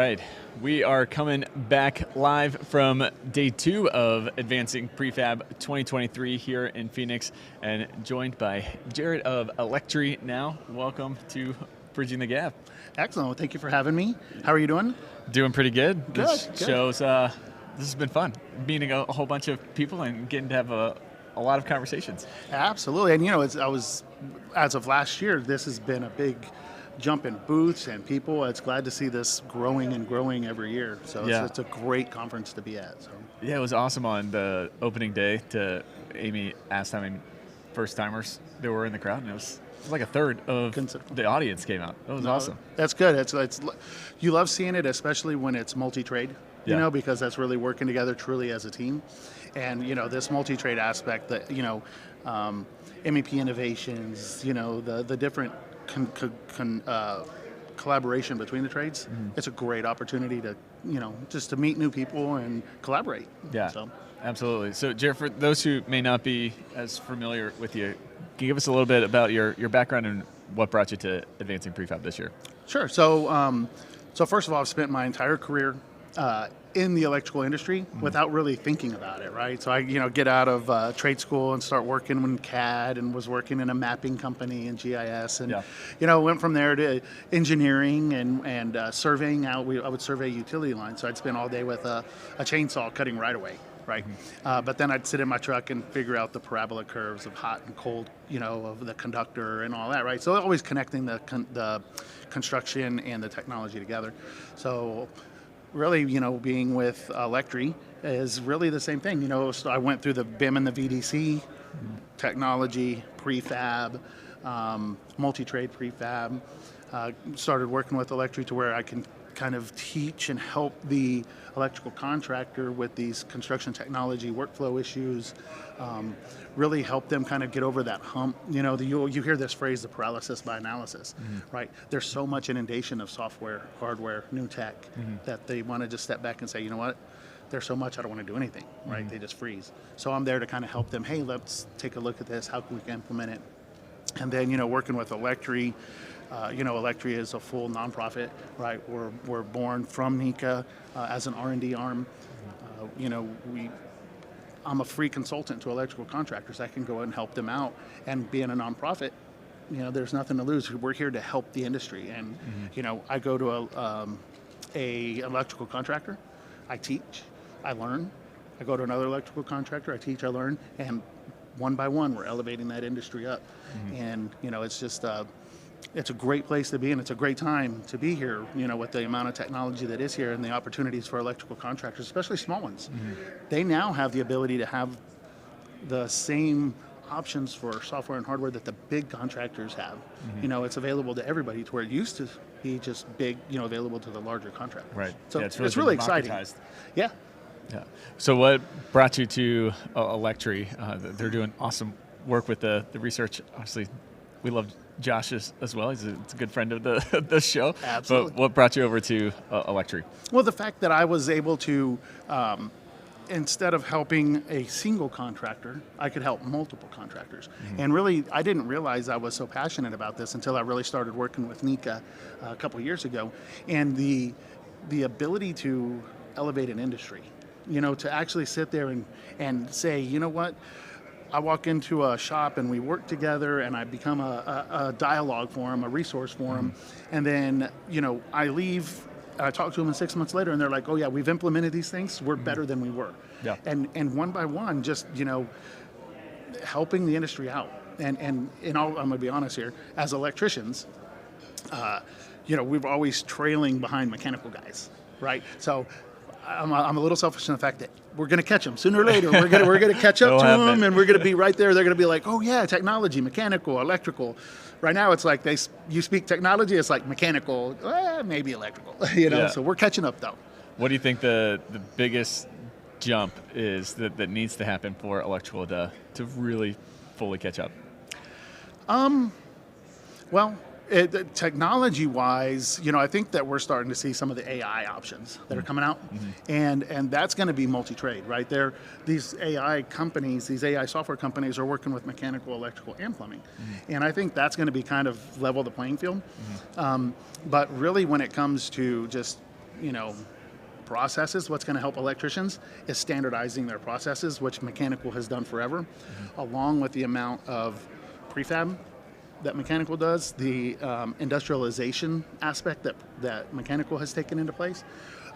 right. We are coming back live from day 2 of Advancing Prefab 2023 here in Phoenix and joined by Jared of ELECTRI now. Welcome to Bridging the Gap. Excellent. Well, thank you for having me. How are you doing? Doing pretty good. Good. This shows, this has been fun, meeting a whole bunch of people and getting to have a lot of conversations. Absolutely. And as of last year, this has been a big jump in booths and people. It's glad to see this growing and growing every year. So it's a great conference to be at. So yeah, it was awesome on the opening day. Amy asked how many first timers there were in the crowd, and it was like a third of the audience came out. That was awesome. That's good. It's you love seeing it, especially when it's multi-trade. Because that's really working together truly as a team. And this multi-trade aspect that MEP innovations, the different collaboration between the trades. It's a great opportunity to just to meet new people and collaborate. Yeah, absolutely. So Jared, for those who may not be as familiar with you, can you give us a little bit about your background and what brought you to Advancing Prefab this year? Sure. So first of all, I've spent my entire career in the electrical industry without really thinking about it, right? So I, get out of trade school and start working in CAD and was working in a mapping company in GIS and, went from there to engineering and surveying out. I would survey utility lines. So I'd spend all day with a chainsaw cutting right away, right? But then I'd sit in my truck and figure out the parabola curves of hot and cold, of the conductor and all that, right? So always connecting the construction and the technology together. So really, being with ELECTRI is really the same thing. So I went through the BIM and the VDC technology, prefab, multi-trade prefab, started working with ELECTRI to where I can kind of teach and help the electrical contractor with these construction technology workflow issues, really help them kind of get over that hump. You hear this phrase, the paralysis by analysis, right? There's so much inundation of software, hardware, new tech, that they want to just step back and say, you know what? There's so much, I don't want to do anything, right? They just freeze. So I'm there to kind of help them, hey, let's take a look at this, how can we implement it? And then, working with ELECTRI, ELECTRI is a full nonprofit, right? We're born from NECA as an R&D arm. I'm a free consultant to electrical contractors. I can go and help them out. And being a nonprofit, there's nothing to lose. We're here to help the industry. And I go to a electrical contractor, I teach, I learn. I go to another electrical contractor, I teach, I learn, and one by one, we're elevating that industry up. And it's just it's a great place to be, and it's a great time to be here, with the amount of technology that is here and the opportunities for electrical contractors, especially small ones. They now have the ability to have the same options for software and hardware that the big contractors have. It's available to everybody, to where it used to be just big, available to the larger contractors. Right. So it's really exciting. Yeah. Yeah. So what brought you to ELECTRI? They're doing awesome work with the research. Obviously, we love Josh as well. He's a good friend of the show. Absolutely. But what brought you over to ELECTRI? Well, the fact that I was able to, instead of helping a single contractor, I could help multiple contractors. And really, I didn't realize I was so passionate about this until I really started working with NECA a couple years ago. And the ability to elevate an industry, to actually sit there and say, you know what? I walk into a shop and we work together and I become a dialogue for them, a resource for them. And then, I leave, I talk to them 6 months later and they're like, oh yeah, we've implemented these things. We're better than we were. Yeah. And one by one, just, helping the industry out. And I'm going to be honest here, as electricians, we're always trailing behind mechanical guys, right? So I'm a little selfish in the fact that we're going to catch them sooner or later. We're going to catch up to them, and we're going to be right there. They're going to be like, oh yeah, technology, mechanical, electrical. Right now, it's like you speak technology, it's like mechanical, maybe electrical. So we're catching up though. What do you think the biggest jump is that needs to happen for electrical to really fully catch up? Well, technology-wise, I think that we're starting to see some of the AI options that are coming out, and that's going to be multi-trade, right? These AI companies, these AI software companies are working with mechanical, electrical, and plumbing, and I think that's going to be kind of level the playing field. But really, when it comes to just processes. What's going to help electricians is standardizing their processes, which mechanical has done forever, along with the amount of prefab that mechanical does, the industrialization aspect that mechanical has taken into place.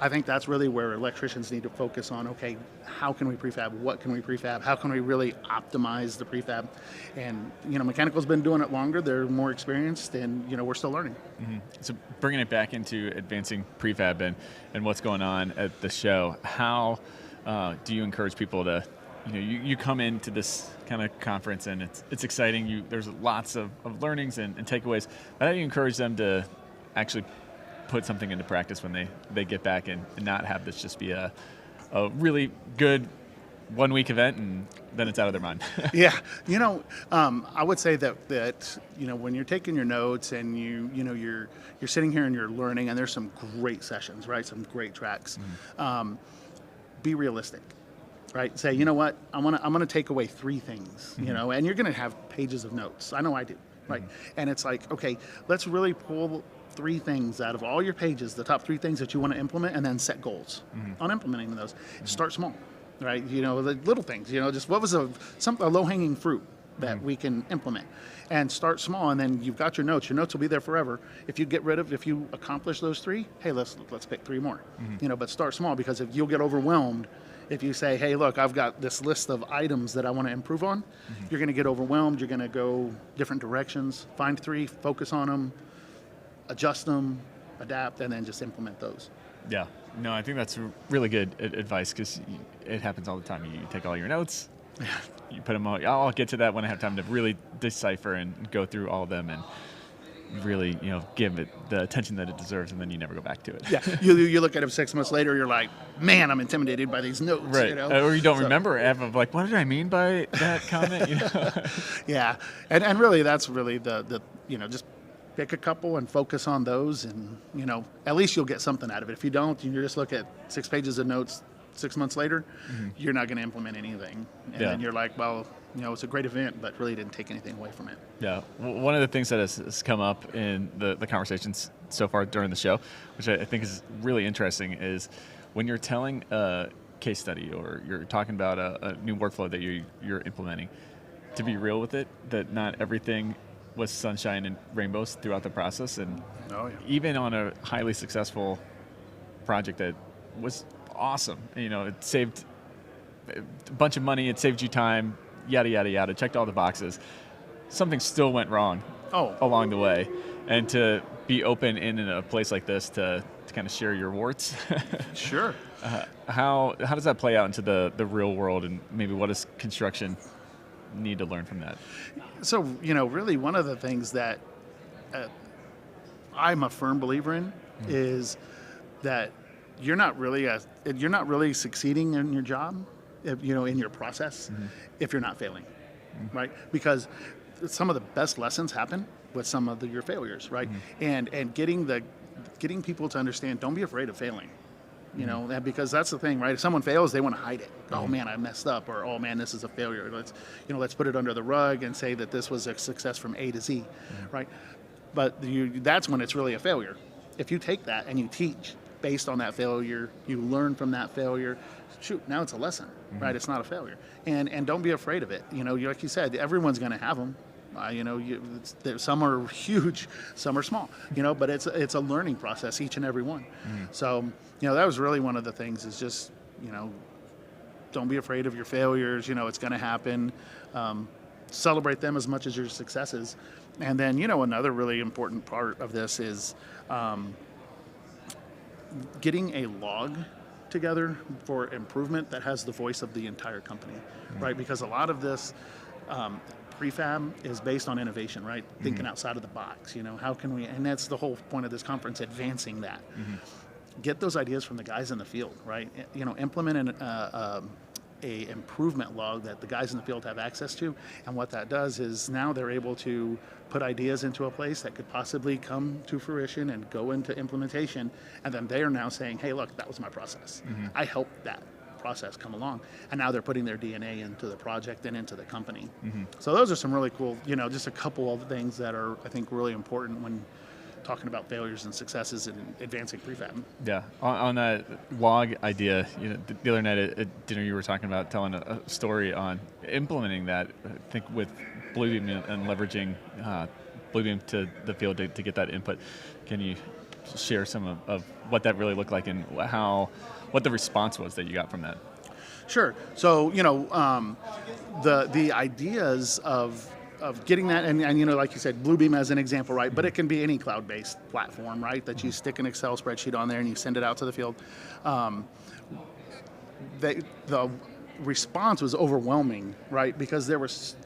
I think that's really where electricians need to focus on, okay, how can we prefab? What can we prefab? How can we really optimize the prefab? And, mechanical's been doing it longer. They're more experienced, and, we're still learning. So bringing it back into advancing prefab and what's going on at the show, how do you encourage people to, you come into this kind of conference and it's exciting. There's lots of learnings and takeaways. How do you encourage them to actually put something into practice when they get back and not have this just be a really good 1 week event and then it's out of their mind? Yeah, I would say that when you're taking your notes and you're sitting here and you're learning, and there's some great sessions, right? Some great tracks. Be realistic. Right. Say, you know what? I'm gonna take away 3 things. And you're gonna have pages of notes. I know I do. Right. And it's like, okay, let's really pull 3 things out of all your pages, the top 3 things that you want to implement, and then set goals on implementing those. Start small. Right. The little things. Just what was a low-hanging fruit that we can implement, and start small. And then you've got your notes. Your notes will be there forever. If you accomplish those 3, hey, let's pick 3 more. But start small, because if you'll get overwhelmed. If you say, hey, look, I've got this list of items that I want to improve on, you're going to get overwhelmed. You're going to go different directions. Find 3, focus on them, adjust them, adapt, and then just implement those. Yeah. No, I think that's really good advice, because it happens all the time. You take all your notes, you put them all. I'll get to that when I have time to really decipher and go through all of them and really, give it the attention that it deserves, and then you never go back to it. Yeah, you look at it 6 months later, you're like, man, I'm intimidated by these notes. Right. Or you don't remember, of like, what did I mean by that comment? Yeah, and really, that's really the just pick a couple and focus on those, and at least you'll get something out of it. If you don't, you just look at 6 pages of notes 6 months later, you're not going to implement anything, and then you're like, well, it's a great event, but really didn't take anything away from it. Yeah. One of the things that has come up in the conversations so far during the show, which I think is really interesting, is when you're telling a case study or you're talking about a new workflow that you're implementing, to be real with it, that not everything was sunshine and rainbows throughout the process. And even on a highly successful project that was awesome, it saved a bunch of money, it saved you time, yada, yada, yada, checked all the boxes. Something still went wrong along the way. And to be open in a place like this to kind of share your warts. Sure. How does that play out into the real world, and maybe what does construction need to learn from that? So, really one of the things that I'm a firm believer in is that you're not really succeeding in your job, in your process, if you're not failing, right? Because some of the best lessons happen with some of your failures, right? And getting people to understand, don't be afraid of failing, because that's the thing, right? If someone fails, they want to hide it. Oh man, I messed up, or oh man, this is a failure. Let's put it under the rug and say that this was a success from A to Z, right? But that's when it's really a failure. If you take that and you teach based on that failure, you learn from that failure, shoot, now it's a lesson, right? It's not a failure. And don't be afraid of it. Like you said, everyone's going to have them. Some are huge, some are small, but it's a learning process, each and every one. So, that was really one of the things, is just, don't be afraid of your failures. It's going to happen. Celebrate them as much as your successes. And then, another really important part of this is getting a log together for improvement that has the voice of the entire company, right? Because a lot of this prefab is based on innovation, right? Thinking outside of the box, how can we, and that's the whole point of this conference, advancing that. Get those ideas from the guys in the field, right? Implement a improvement log that the guys in the field have access to, and what that does is now they're able to put ideas into a place that could possibly come to fruition and go into implementation, and then they are now saying, hey, look, that was my process. I helped that process come along, and now they're putting their DNA into the project and into the company. So those are some really cool, just a couple of things that are, I think, really important when talking about failures and successes in advancing prefab. Yeah, on that log idea, the other night at dinner you were talking about telling a story on implementing that, I think with Bluebeam and leveraging Bluebeam to the field to get that input. Can you share some of what that really looked like and what the response was that you got from that? Sure. So, the ideas of getting that, and like you said, Bluebeam as an example, right? But it can be any cloud-based platform, right? That you stick an Excel spreadsheet on there and you send it out to the field. The response was overwhelming, right? Because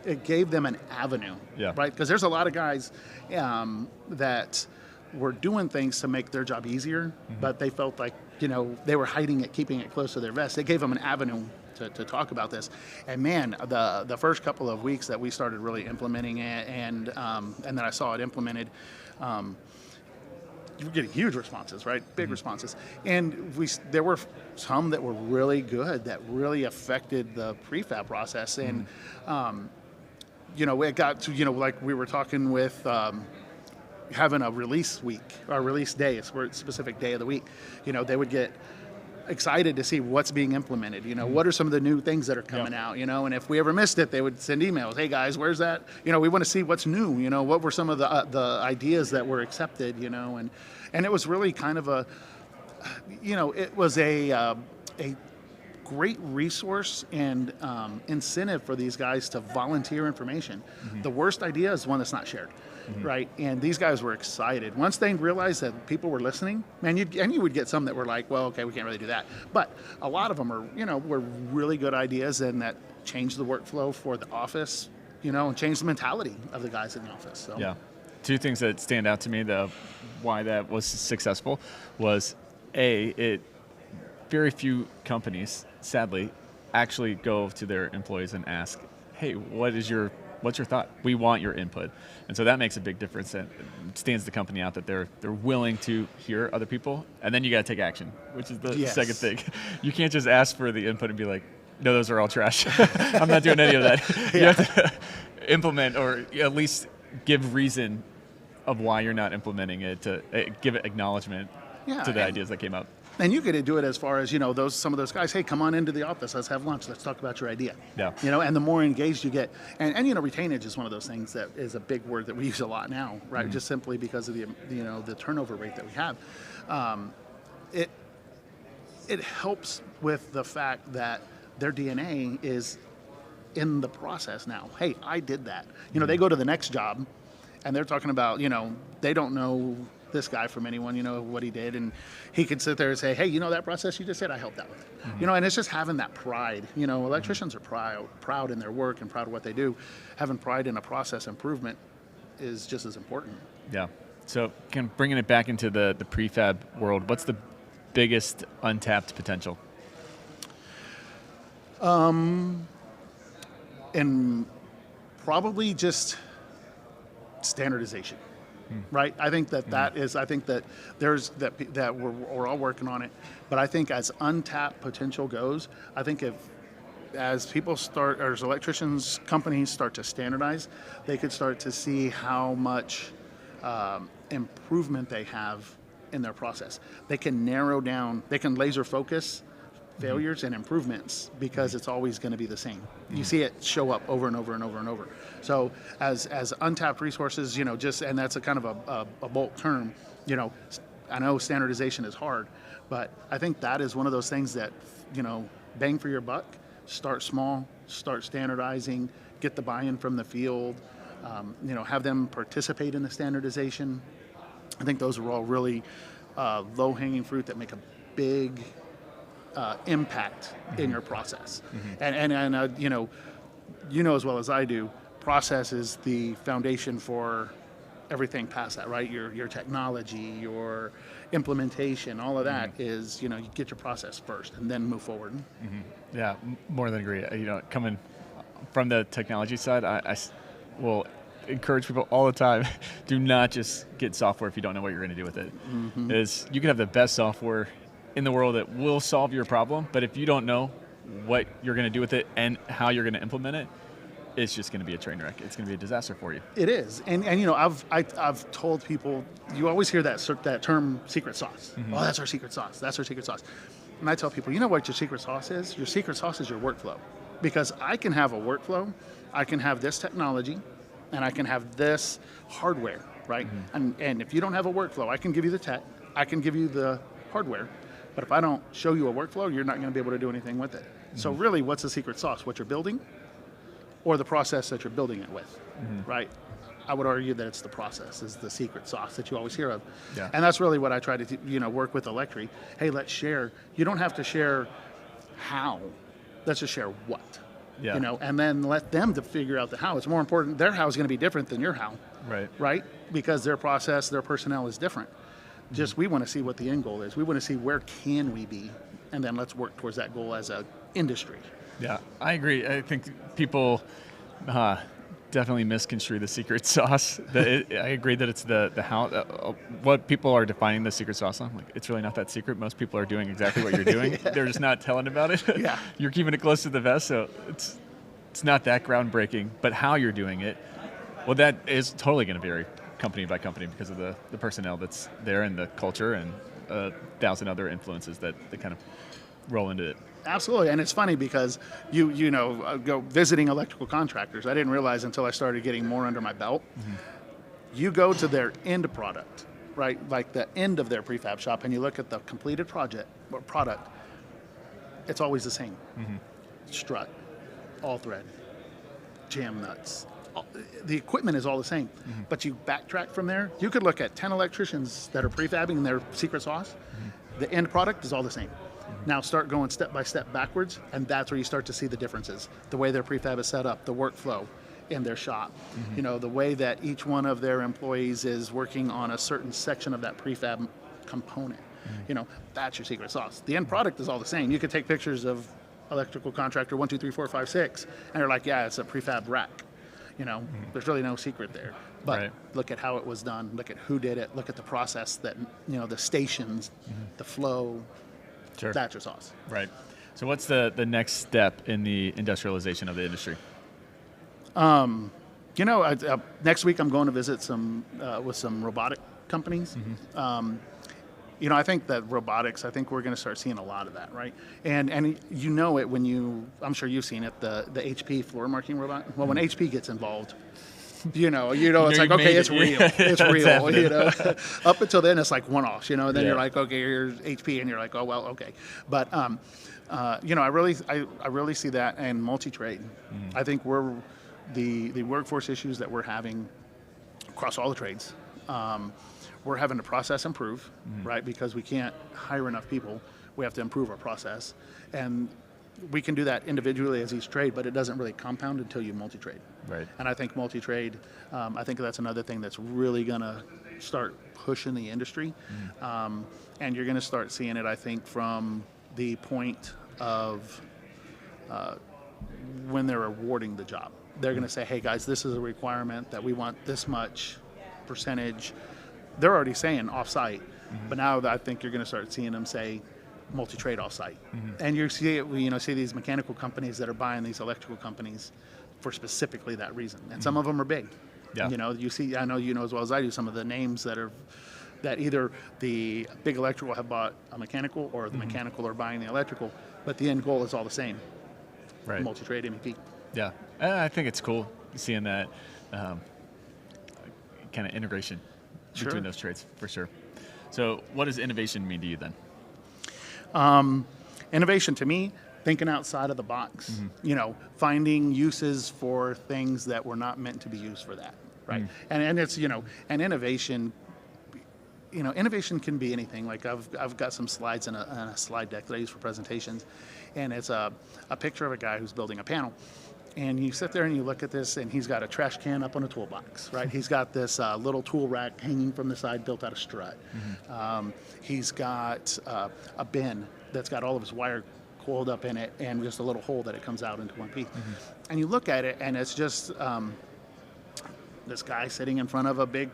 it gave them an avenue, right? Because there's a lot of guys that were doing things to make their job easier, but they felt like, they were hiding it, keeping it close to their vest. It gave them an avenue to talk about this. And man, the first couple of weeks that we started really implementing it, and then I saw it implemented, you were getting huge responses, right? Big responses. And there were some that were really good, that really affected the prefab process. And, it got to, like we were talking with, having a release week or release day, a specific day of the week, they would get excited to see what's being implemented. What are some of the new things that are coming out, and if we ever missed it, they would send emails. Hey guys, where's that? We want to see what's new. What were some of the ideas that were accepted, and it was really kind of it was a great resource and incentive for these guys to volunteer information. The worst idea is one that's not shared. Right, and these guys were excited once they realized that people were listening. Man, you would get some that were like, "Well, okay, we can't really do that," but a lot of them were really good ideas, and that changed the workflow for the office, and changed the mentality of the guys in the office. So. Yeah, two things that stand out to me, why that was successful, was very few companies, sadly, actually go to their employees and ask, "Hey, what's your thought? We want your input." And so that makes a big difference, and stands the company out that they're willing to hear other people, and then you got to take action, which is the second thing. You can't just ask for the input and be like, "No, those are all trash. I'm not doing any of that." You have to implement, or at least give reason of why you're not implementing it, to give it acknowledgement to the ideas that came up. And you could do it as far as, some of those guys, hey, come on into the office, let's have lunch, let's talk about your idea. Yeah. And the more engaged you get, and retainage is one of those things that is a big word that we use a lot now, right? Just simply because of the turnover rate that we have. It helps with the fact that their DNA is in the process now. Hey, I did that. They go to the next job and they're talking about, they don't know this guy from anyone, what he did, and he could sit there and say, hey, that process you just said, I helped out with it. And it's just having that pride. Electricians are proud in their work and proud of what they do. Having pride in a process improvement is just as important. Yeah. So kind of bringing it back into the prefab world, what's the biggest untapped potential? And probably just standardization. Right, I think that is. I think that there's that we're all working on it, but I think as untapped potential goes, I think as people start, or as electricians, companies start to standardize, they could start to see how much improvement they have in their process. They can narrow down. They can laser focus failures and improvements, because it's always going to be the same. You see it show up over and over and over and over. So as untapped resources, and that's a kind of a bulk term, I know standardization is hard, but I think that is one of those things that, bang for your buck, start small, start standardizing, get the buy-in from the field, have them participate in the standardization. I think those are all really low-hanging fruit that make a big impact in your process. And as well as I do, process is the foundation for everything past that, right? Your technology, your implementation, all of that is, you get your process first and then move forward. Yeah, more than agree. Coming from the technology side, I will encourage people all the time, do not just get software if you don't know what you're going to do with it. You can have the best software in the world that will solve your problem, but if you don't know what you're going to do with it and how you're going to implement it, it's just going to be a train wreck. It's going to be a disaster for you. It is, and I've told people, you always hear that term secret sauce. Oh, that's our secret sauce. That's our secret sauce. And I tell people, you know what your secret sauce is? Your secret sauce is your workflow, because I can have a workflow, I can have this technology, and I can have this hardware, right? And if you don't have a workflow, I can give you the tech, I can give you the hardware, but if I don't show you a workflow, you're not going to be able to do anything with it. So really, what's the secret sauce? What you're building, or the process that you're building it with, right? I would argue that it's the process is the secret sauce that you always hear of. Yeah. And that's really what I try to work with ELECTRI. Hey, let's share. You don't have to share how. Let's just share what. Yeah. And then let them to figure out the how. It's more important. Their how is going to be different than your how. Right? Because their process, their personnel is different. Just we want to see what the end goal is. We want to see where can we be, and then let's work towards that goal as an industry. Yeah, I agree. I think people definitely misconstrue the secret sauce. I agree that it's the how, what people are defining the secret sauce on. Like, it's really not that secret. Most people are doing exactly what you're doing. They're just not telling about it. Yeah. You're keeping it close to the vest, so it's not that groundbreaking. But how you're doing it, well, that is totally going to vary company by company because of the personnel that's there and the culture and 1,000 other influences that kind of roll into it. Absolutely, and it's funny because you go visiting electrical contractors. I didn't realize until I started getting more under my belt. You go to their end product, right? Like the end of their prefab shop, and you look at the completed product. It's always the same: strut, all thread, jam nuts. The equipment is all the same, but you backtrack from there. You could look at 10 electricians that are prefabbing their secret sauce. The end product is all the same. Now start going step by step backwards, and that's where you start to see the differences. The way their prefab is set up, the workflow in their shop, the way that each one of their employees is working on a certain section of that prefab component. That's your secret sauce. The end product is all the same. You could take pictures of electrical contractor 1, 2, 3, 4, 5, 6, and they're like, yeah, it's a prefab rack. There's really no secret there. But look at how it was done. Look at who did it. Look at the process that, the stations, the flow. Sure. That's your sauce. Right. So what's the next step in the industrialization of the industry? Next week I'm going to visit with some robotic companies. I think that robotics, we're going to start seeing a lot of that, right? And it when I'm sure you've seen it, the HP floor marking robot. Well, when HP gets involved, it's like, okay, it's real. It's real, Up until then, it's like one-offs, then you're like, okay, here's HP, and you're like, oh, well, okay. But, I really see that in multi-trade. I think we're the workforce issues that we're having across all the trades. We're having to process improve, right? Because we can't hire enough people. We have to improve our process. And we can do that individually as each trade, but it doesn't really compound until you multi-trade. Right. And I think multi-trade, I think that's another thing that's really going to start pushing the industry. And you're going to start seeing it, I think, from the point of when they're awarding the job. They're going to say, hey, guys, this is a requirement that we want this much percentage. They're already saying off-site, but now I think you're going to start seeing them say multi-trade off-site. And you see these mechanical companies that are buying these electrical companies for specifically that reason. And some of them are big. Yeah. I know as well as I do some of the names that either the big electrical have bought a mechanical or the mechanical are buying the electrical, but the end goal is all the same. Right. Multi-trade MEP. Yeah. I think it's cool seeing that kind of integration between those trades, for sure. So what does innovation mean to you then? Innovation to me, thinking outside of the box, finding uses for things that were not meant to be used for that, right? And it's, and innovation, innovation can be anything. Like I've got some slides in a slide deck that I use for presentations, and it's a picture of a guy who's building a panel. And you sit there and you look at this, and he's got a trash can up on a toolbox, right? He's got this little tool rack hanging from the side built out of strut. He's got a bin that's got all of his wire coiled up in it and just a little hole that it comes out into one piece. And you look at it, and it's just this guy sitting in front of a big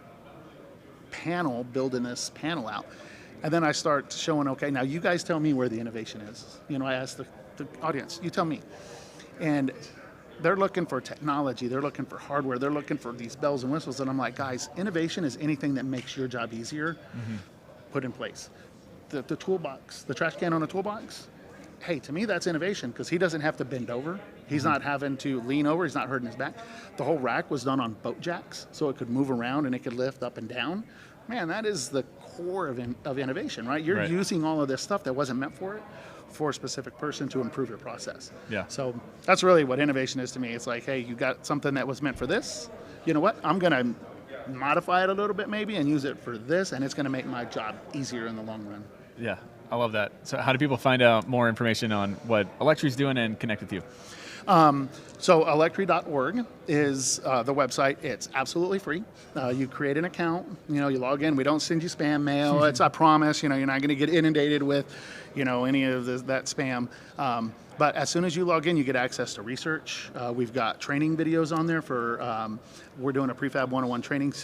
panel building this panel out. And then I start showing, okay, now you guys tell me where the innovation is. I ask the audience, you tell me. And they're looking for technology, they're looking for hardware, they're looking for these bells and whistles, and I'm like, guys, innovation is anything that makes your job easier, put in place. The toolbox, the trash can on a toolbox, hey, to me that's innovation because he doesn't have to bend over. He's not having to lean over. He's not hurting his back. The whole rack was done on boat jacks, so it could move around and it could lift up and down. Man, that is the core of innovation, right? You're using all of this stuff that wasn't meant for it for a specific person to improve your process. Yeah. So that's really what innovation is to me. It's like, hey, you got something that was meant for this. You know what? I'm going to modify it a little bit maybe and use it for this, and it's going to make my job easier in the long run. Yeah, I love that. So how do people find out more information on what ELECTRI's doing and connect with you? So electri.org is the website. It's absolutely free. You create an account, you log in. We don't send you spam mail. I promise, you're not going to get inundated with, any of that spam. But as soon as you log in, you get access to research. We've got training videos on there for, we're doing a Prefab 101 training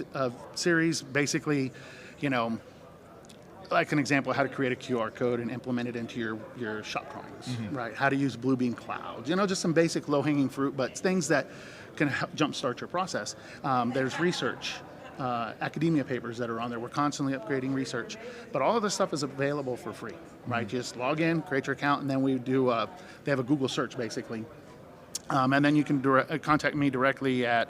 series. Basically, like an example of how to create a QR code and implement it into your shop drawings, right? How to use Bluebeam Cloud, just some basic low-hanging fruit, but things that can help jumpstart your process. There's research, academia papers that are on there. We're constantly upgrading research, but all of this stuff is available for free, right? Just log in, create your account, and then we do, they have a Google search basically. And then you can contact me directly at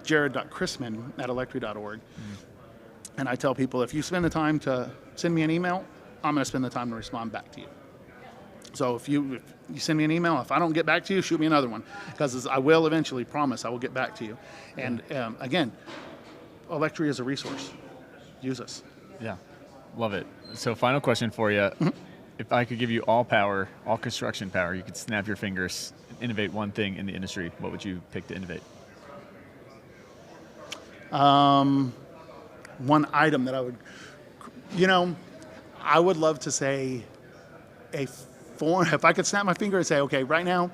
jared.chrisman at electri.org. And I tell people, if you spend the time to send me an email, I'm going to spend the time to respond back to you. So if you send me an email, if I don't get back to you, shoot me another one, because I will eventually, promise, I will get back to you. And again, ELECTRI is a resource. Use us. Yeah, love it. So final question for you. If I could give you all power, all construction power, you could snap your fingers, innovate one thing in the industry, what would you pick to innovate? One item that I would, I would love to say a form, if I could snap my finger and say, okay, right now,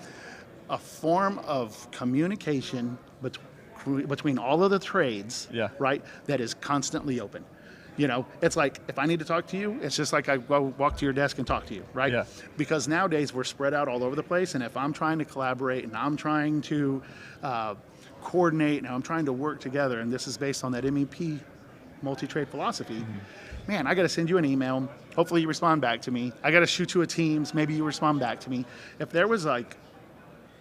a form of communication between all of the trades, right, that is constantly open. It's like, if I need to talk to you, it's just like I go walk to your desk and talk to you, right? Yeah. Because nowadays we're spread out all over the place, and if I'm trying to collaborate and I'm trying to coordinate and I'm trying to work together, and this is based on that MEP multi-trade philosophy, man, I got to send you an email. Hopefully you respond back to me. I got to shoot you a Teams. Maybe you respond back to me. If there was like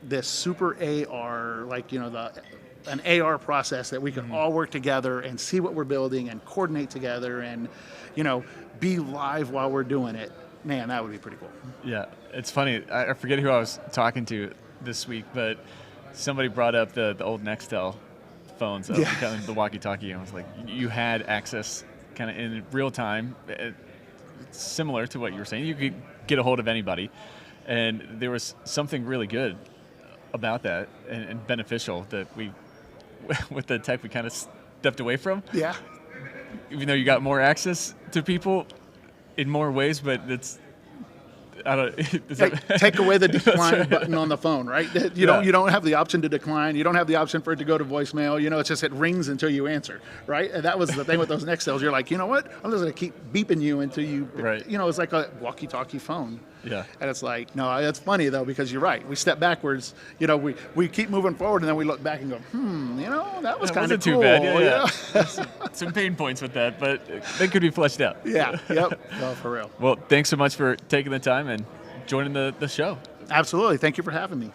this super AR, like, an AR process that we could all work together and see what we're building and coordinate together and, be live while we're doing it, man, that would be pretty cool. Yeah, it's funny. I forget who I was talking to this week, but somebody brought up the old Nextel phones, kind of the walkie-talkie, and I was like, you had access kind of in real time, similar to what you were saying. You could get a hold of anybody, and there was something really good about that and beneficial that we, with the tech, we kind of stepped away from. Yeah. Even though you got more access to people in more ways, but it's, I don't. Take away the decline button on the phone, right? You don't have the option to decline. You don't have the option for it to go to voicemail. It's just it rings until you answer, right? And that was the thing with those Nextels. You're like, you know what? I'm just gonna keep beeping you until you. Right. It's like a walkie-talkie phone. Yeah. And it's like, no, it's funny though, because you're right. We step backwards. We keep moving forward, and then we look back and go, that was kind of cool. Too bad. Yeah. Some pain points with that, but they could be fleshed out. Yeah. Yep. No, for real. Well, thanks so much for taking the time and joining the show. Absolutely. Thank you for having me.